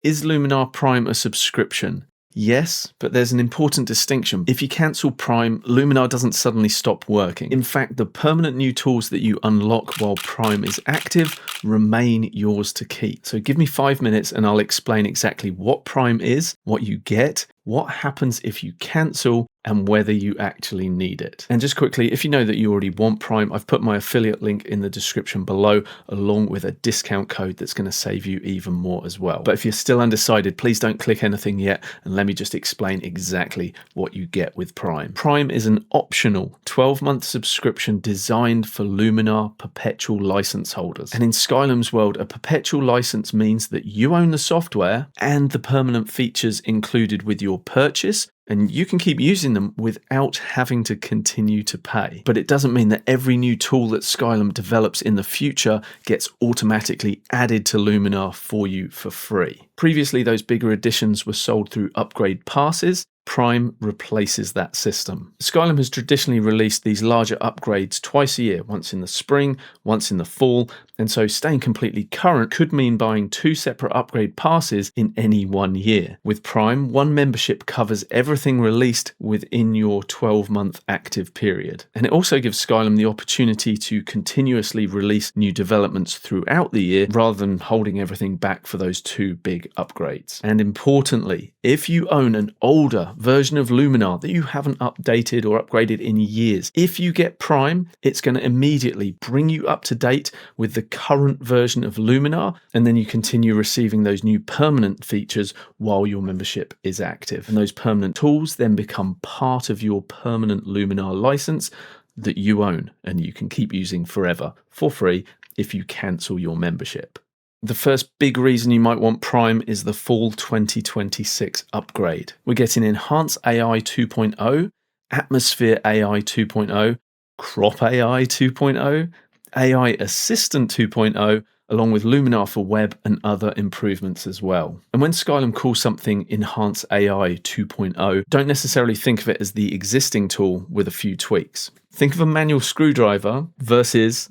Is Luminar Prime a subscription? Yes, but there's an important distinction. If you cancel Prime, Luminar doesn't suddenly stop working. In fact, the permanent new tools that you unlock while Prime is active remain yours to keep. So give me 5 minutes and I'll explain exactly what Prime is, what you get, what happens if you cancel, and whether you actually need it. And just quickly, if you know that you already want Prime, I've put my affiliate link in the description below, along with a discount code that's going to save you even more as well. But if you're still undecided, please don't click anything yet, and let me just explain exactly what you get with Prime. Prime is an optional 12-month subscription designed for Luminar Perpetual license holders. And in Skylum's world, a Perpetual license means that you own the software and the permanent features included with your purchase, and you can keep using them without having to continue to pay. But it doesn't mean that every new tool that Skylum develops in the future gets automatically added to Luminar for you for free. Previously, those bigger additions were sold through upgrade passes. Prime replaces that system. Skylum has traditionally released these larger upgrades twice a year, once in the spring, once in the fall, and so staying completely current could mean buying 2 separate upgrade passes in any 1 year. With Prime, one membership covers everything released within your 12-month active period. And it also gives Skylum the opportunity to continuously release new developments throughout the year, rather than holding everything back for those 2 big upgrades. And importantly, if you own an older version of Luminar that you haven't updated or upgraded in years, if you get Prime, it's going to immediately bring you up to date with the current version of Luminar, and then you continue receiving those new permanent features while your membership is active. And those permanent tools then become part of your permanent Luminar license that you own and you can keep using forever for free if you cancel your membership. The first big reason you might want Prime is the fall 2026 upgrade. We're getting Enhance AI 2.0, Atmosphere AI 2.0, Crop AI 2.0, AI Assistant 2.0, along with Luminar for Web and other improvements as well. And when Skylum calls something Enhance AI 2.0, don't necessarily think of it as the existing tool with a few tweaks. Think of a manual screwdriver versus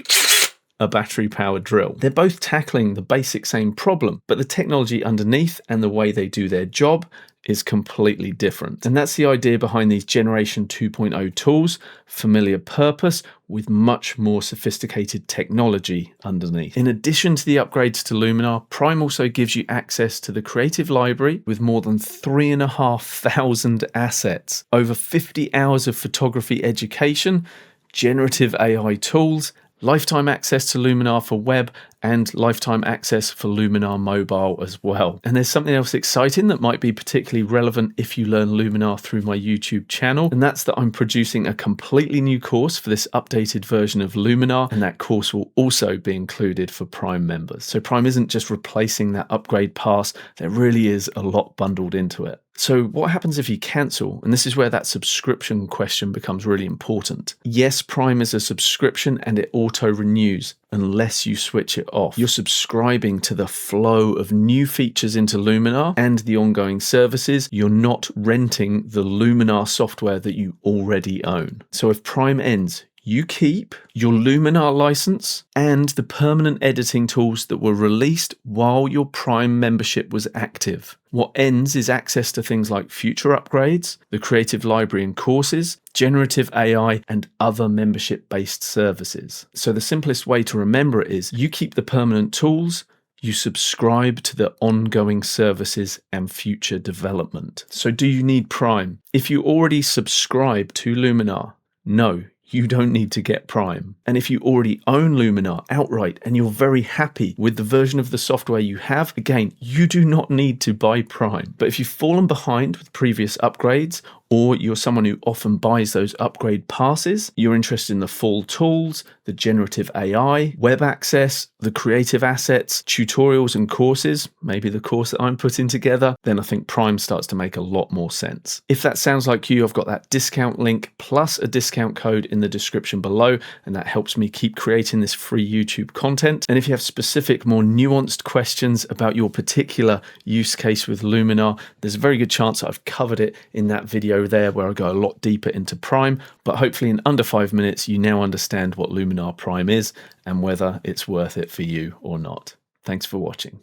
a battery-powered drill. They're both tackling the basic same problem, but the technology underneath and the way they do their job is completely different. And that's the idea behind these Generation 2.0 tools, familiar purpose with much more sophisticated technology underneath. In addition to the upgrades to Luminar, Prime also gives you access to the creative library with more than 3,500 assets, over 50 hours of photography education, generative AI tools, lifetime access to Luminar for Web, and lifetime access for Luminar Mobile as well. And there's something else exciting that might be particularly relevant if you learn Luminar through my YouTube channel, and that's that I'm producing a completely new course for this updated version of Luminar, and that course will also be included for Prime members. So Prime isn't just replacing that upgrade pass, there really is a lot bundled into it. So what happens if you cancel? And this is where that subscription question becomes really important. Yes, Prime is a subscription and it auto-renews unless you switch it off. You're subscribing to the flow of new features into Luminar and the ongoing services. You're not renting the Luminar software that you already own. So if Prime ends, you keep your Luminar license and the permanent editing tools that were released while your Prime membership was active. What ends is access to things like future upgrades, the creative library and courses, generative AI, and other membership-based services. So the simplest way to remember it is you keep the permanent tools, you subscribe to the ongoing services and future development. So do you need Prime? If you already subscribe to Luminar, no, you don't need to get Prime. And if you already own Luminar outright and you're very happy with the version of the software you have, again, you do not need to buy Prime. But if you've fallen behind with previous upgrades, or you're someone who often buys those upgrade passes, you're interested in the full tools, the generative AI, web access, the creative assets, tutorials and courses, maybe the course that I'm putting together, then I think Prime starts to make a lot more sense. If that sounds like you, I've got that discount link plus a discount code in the description below, and that helps me keep creating this free YouTube content. And if you have specific, more nuanced questions about your particular use case with Luminar, there's a very good chance that I've covered it in that video there where I go a lot deeper into Prime, but hopefully in under 5 minutes you now understand what Luminar Prime is and whether it's worth it for you or not. Thanks for watching.